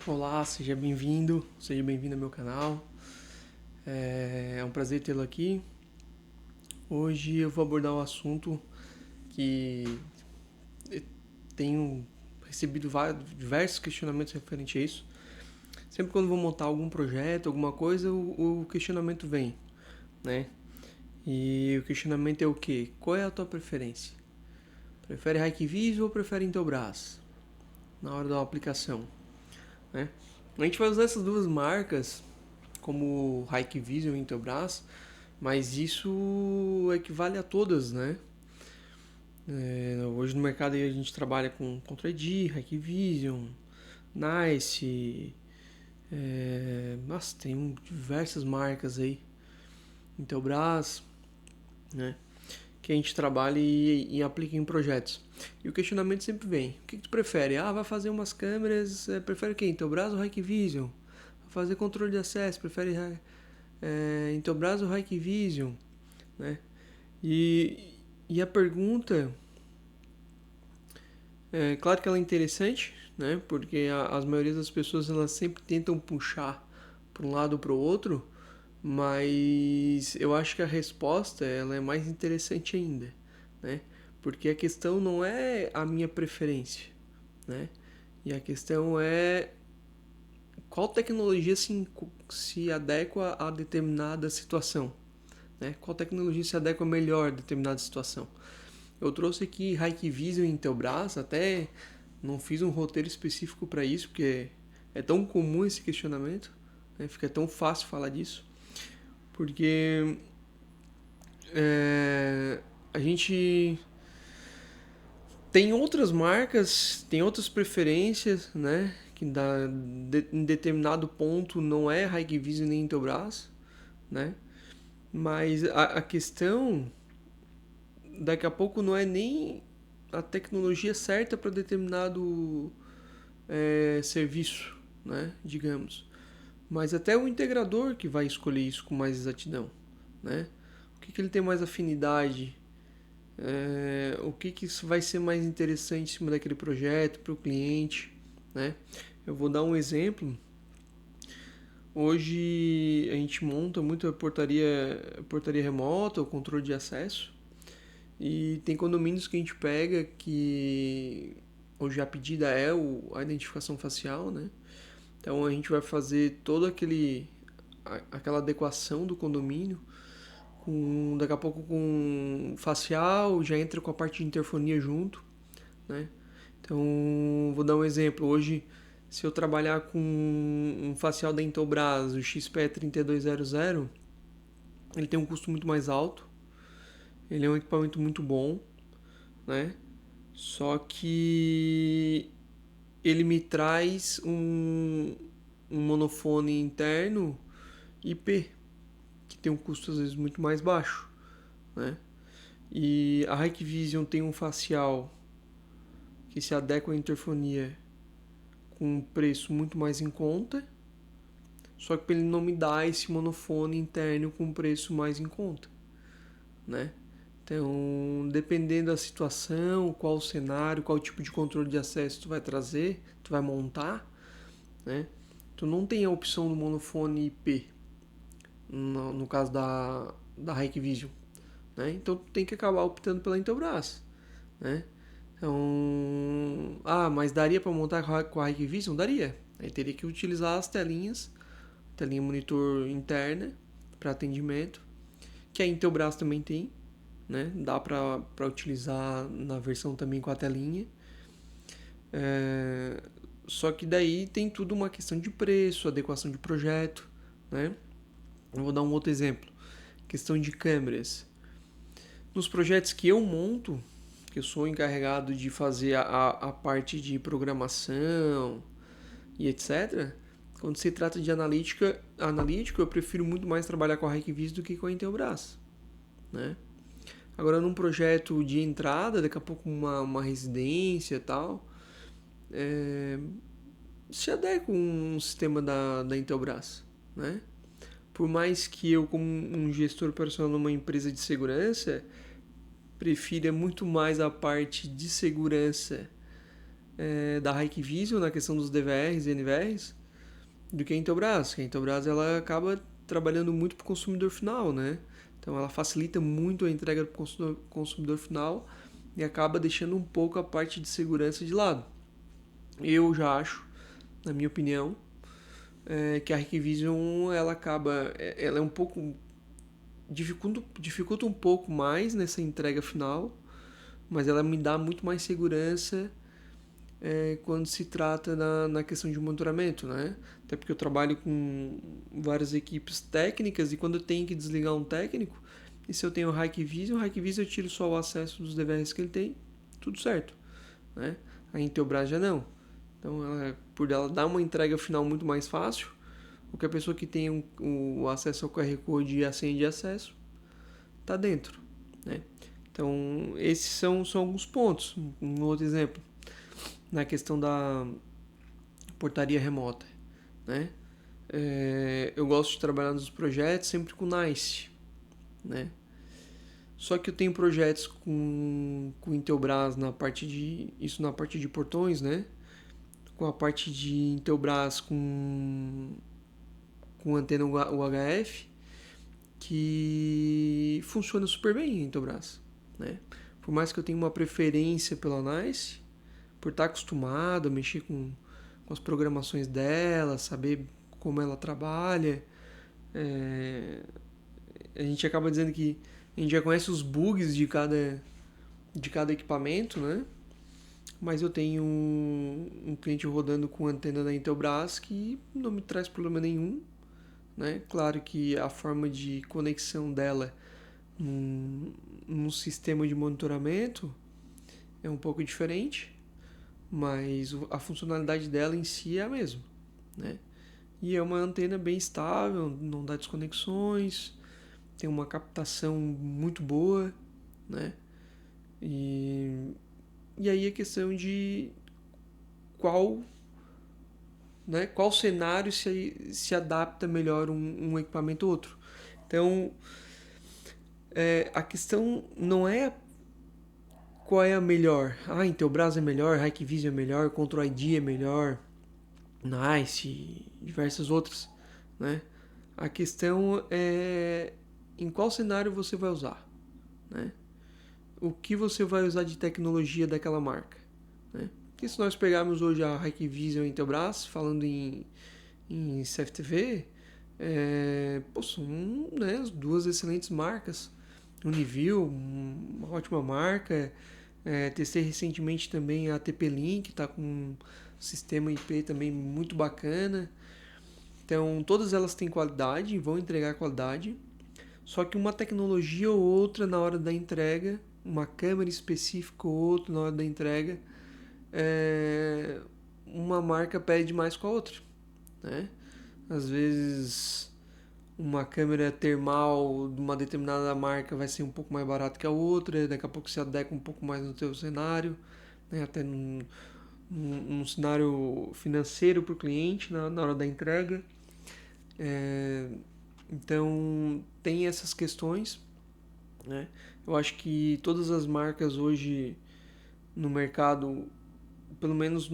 Olá, seja bem-vindo, seja bem-vindo ao meu canal. É um prazer tê-lo aqui. Hoje eu vou abordar um assunto que eu tenho recebido diversos questionamentos referente a isso. Sempre quando vou montar algum projeto, alguma coisa, o questionamento vem, né? E o questionamento é o quê? Qual é a tua preferência? Prefere Hikvision ou prefere Intelbras na hora da aplicação, né? A gente vai usar essas duas marcas como Hikvision e Intelbras, mas isso equivale a todas, né? Hoje no mercado aí a gente trabalha com Contra-ID, Hikvision, Nice, nossa, tem diversas marcas aí, Intelbras, né? Que a gente trabalha e aplica em projetos. E o questionamento sempre vem: o que tu prefere? Ah, vai fazer umas câmeras, prefere o quê? Intelbras ou Hikvision? Vai fazer controle de acesso, prefere Intelbras ou Hikvision? Né? E a pergunta, claro que ela é interessante, né? Porque as maioria das pessoas elas sempre tentam puxar para um lado ou para o outro, mas eu acho que a resposta ela é mais interessante ainda, né? Porque a questão não é a minha preferência, né? E a questão é qual tecnologia se adequa a determinada situação, né? Qual tecnologia se adequa melhor a determinada situação. Eu trouxe aqui Hikvision e Intelbras, até não fiz um roteiro específico para isso, porque é tão comum esse questionamento, né? Fica tão fácil falar disso, porque a gente tem outras marcas, tem outras preferências, né? Que em determinado ponto não é Hikvision nem Intelbras, né? Mas a questão daqui a pouco não é nem a tecnologia certa para determinado serviço, né? Digamos. Mas até o integrador que vai escolher isso com mais exatidão, né? O que ele tem mais afinidade, o que isso vai ser mais interessante em cima daquele projeto para o cliente, né? Eu vou dar um exemplo. Hoje a gente monta muita portaria remota, o controle de acesso, e tem condomínios que a gente pega que hoje a pedida é a identificação facial, né? Então a gente vai fazer toda aquela adequação do condomínio, daqui a pouco com facial, já entra com a parte de interfonia junto, né? Então, vou dar um exemplo. Hoje, se eu trabalhar com um facial da Intelbras, o XP3200, ele tem um custo muito mais alto, ele é um equipamento muito bom, né? Só que ele me traz um monofone interno IP, que tem um custo às vezes muito mais baixo, né? E a Hikvision tem um facial que se adequa à interfonia com um preço muito mais em conta, só que ele não me dá esse monofone interno com um preço mais em conta, né? Então, dependendo da situação, qual o cenário, qual tipo de controle de acesso tu vai trazer, tu vai montar, né? Tu não tem a opção do monofone IP, no caso da Hikvision, né? Então tu tem que acabar optando pela Intelbras, né? Então, mas daria para montar com a Hikvision? Daria. Aí teria que utilizar as telinha monitor interna para atendimento, que a Intelbras também tem, né? Dá para utilizar na versão também com a telinha. Só que daí tem tudo uma questão de preço, adequação de projeto, né? Eu vou dar um outro exemplo. Questão de câmeras. Nos projetos que eu monto, que eu sou encarregado de fazer a parte de programação e etc., quando se trata de analítico, eu prefiro muito mais trabalhar com a Hikvision do que com a Intelbras, né? Agora, num projeto de entrada, daqui a pouco uma residência e tal, se adequa um sistema da Intelbras, né? Por mais que eu, como um gestor operacional numa empresa de segurança, prefira muito mais a parte de segurança da Hikvision na questão dos DVRs e NVRs do que a Intelbras. Que a Intelbras ela acaba trabalhando muito para o consumidor final, né? Então ela facilita muito a entrega para o consumidor final e acaba deixando um pouco a parte de segurança de lado. Eu já acho, na minha opinião, que a Hikvision ela é um pouco dificulta um pouco mais nessa entrega final, mas ela me dá muito mais segurança quando se trata na questão de monitoramento, né? Até porque eu trabalho com várias equipes técnicas e quando eu tenho que desligar um técnico, e se eu tenho o Hikvision eu tiro só o acesso dos DVRs que ele tem, tudo certo, né? A Intelbras já não. Então, por ela dar uma entrega final muito mais fácil, qualquer pessoa que tenha o acesso ao QR Code e a senha de acesso está dentro, né? Então, esses são alguns pontos. Um outro exemplo, na questão da portaria remota, né? Eu gosto de trabalhar nos projetos sempre com NICE, né? Só que eu tenho projetos com Intelbras na parte de portões, né? Com a parte de Intelbras com antena UHF, que funciona super bem em Intelbras, né? Por mais que eu tenha uma preferência pela NICE, por estar acostumado a mexer com as programações dela, saber como ela trabalha, a gente acaba dizendo que a gente já conhece os bugs de cada equipamento, né? Mas eu tenho um cliente rodando com antena da Intelbras que não me traz problema nenhum, né? Claro que a forma de conexão dela num sistema de monitoramento é um pouco diferente, mas a funcionalidade dela em si é a mesma, né? E é uma antena bem estável, não dá desconexões, tem uma captação muito boa, né? E aí a questão de qual cenário se adapta melhor um equipamento ou outro. Então, a questão não é qual é a melhor. Intelbras é melhor, Hikvision é melhor, Control ID é melhor, NICE e diversas outras, né? A questão é em qual cenário você vai usar, né? O que você vai usar de tecnologia daquela marca, né? Porque se nós pegarmos hoje a Hikvision e a Intelbras, falando em CFTV, são, né, duas excelentes marcas. Uniview, uma ótima marca. Testei recentemente também a TP-Link, está com um sistema IP também muito bacana. Então, todas elas têm qualidade, vão entregar qualidade. Só que uma tecnologia ou outra na hora da entrega, uma câmera específica ou outra na hora da entrega, uma marca pede mais com a outra, né? Às vezes uma câmera termal de uma determinada marca vai ser um pouco mais barata que a outra, daqui a pouco se adequa um pouco mais no teu cenário, né? Até num cenário financeiro para o cliente na hora da entrega. Então tem essas questões, né? Eu acho que todas as marcas hoje no mercado, pelo menos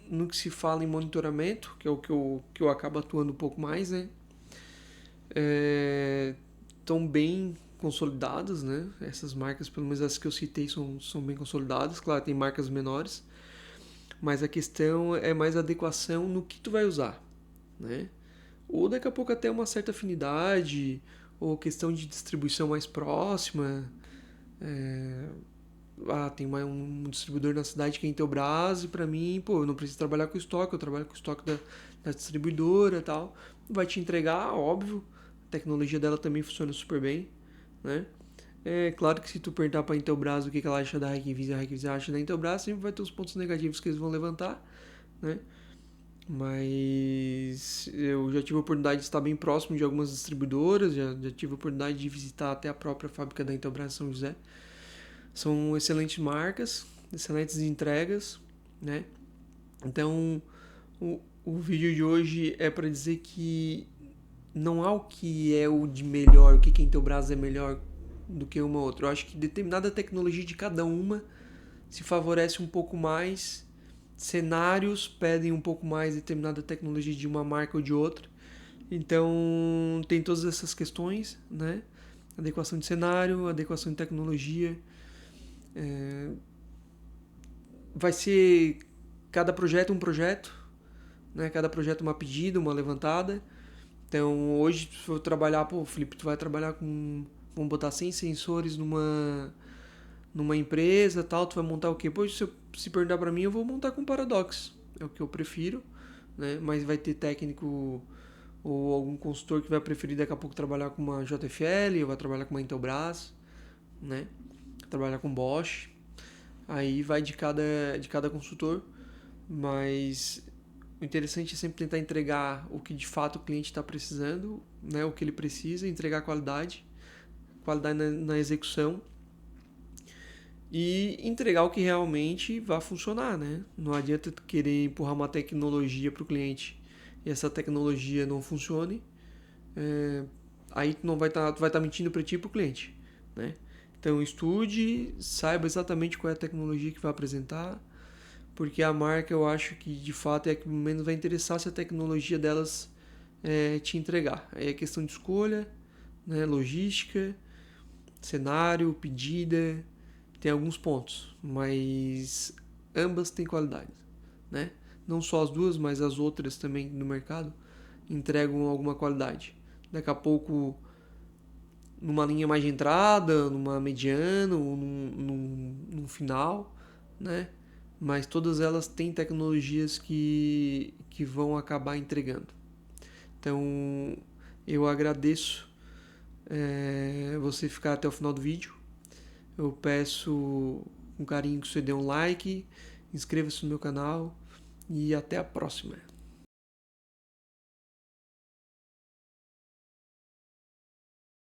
no que se fala em monitoramento, que é o que eu acabo atuando um pouco mais, né? Estão bem consolidadas, né? Essas marcas, pelo menos as que eu citei, são bem consolidadas. Claro, tem marcas menores, mas a questão é mais a adequação no que tu vai usar, né? Ou daqui a pouco até uma certa afinidade, ou questão de distribuição mais próxima. Tem um distribuidor na cidade que é Intelbras e para mim, eu não preciso trabalhar com estoque, eu trabalho com o estoque da distribuidora e tal. Vai te entregar, óbvio, a tecnologia dela também funciona super bem, né? É claro que se tu perguntar para a Intelbras o que ela acha da Hikvision, a Hikvision acha da Intelbras, sempre vai ter os pontos negativos que eles vão levantar, né? Mas eu já tive a oportunidade de estar bem próximo de algumas distribuidoras, já tive a oportunidade de visitar até a própria fábrica da Intelbras em São José. São excelentes marcas, excelentes entregas, né? Então, o vídeo de hoje é para dizer que não há o que é o de melhor, o que a Intelbras é melhor do que uma outra. Eu acho que determinada tecnologia de cada uma se favorece um pouco mais cenários pedem um pouco mais determinada tecnologia de uma marca ou de outra. Então, tem todas essas questões, né? Adequação de cenário, adequação de tecnologia. Vai ser cada projeto um projeto, né? Cada projeto uma pedida, uma levantada. Então, hoje, se eu trabalhar, Felipe, tu vai trabalhar com, vamos botar 100 sensores numa empresa, tal, tu vai montar o quê? Pois, se perguntar para mim, eu vou montar com Paradox. É o que eu prefiro, né? Mas vai ter técnico ou algum consultor que vai preferir daqui a pouco trabalhar com uma JFL, ou vai trabalhar com uma Intelbras, né? Trabalhar com Bosch. Aí vai de cada consultor, mas o interessante é sempre tentar entregar o que de fato o cliente está precisando, né? O que ele precisa, entregar qualidade na execução e entregar o que realmente vai funcionar, né? Não adianta tu querer empurrar uma tecnologia para o cliente e essa tecnologia não funcione, aí tu não vai estar, tu vai estar mentindo para ti e para o cliente, né? Então estude, saiba exatamente qual é a tecnologia que vai apresentar, porque a marca eu acho que de fato é a que menos vai interessar se a tecnologia delas te entregar. Aí é questão de escolha, né? Logística, cenário, pedida, tem alguns pontos, mas ambas têm qualidade, né? Não só as duas, mas as outras também no mercado entregam alguma qualidade. Daqui a pouco, numa linha mais de entrada, numa mediana, ou num final, né? Mas todas elas têm tecnologias que vão acabar entregando. Então, eu agradeço você ficar até o final do vídeo. Eu peço com carinho que você dê um like, inscreva-se no meu canal e até a próxima.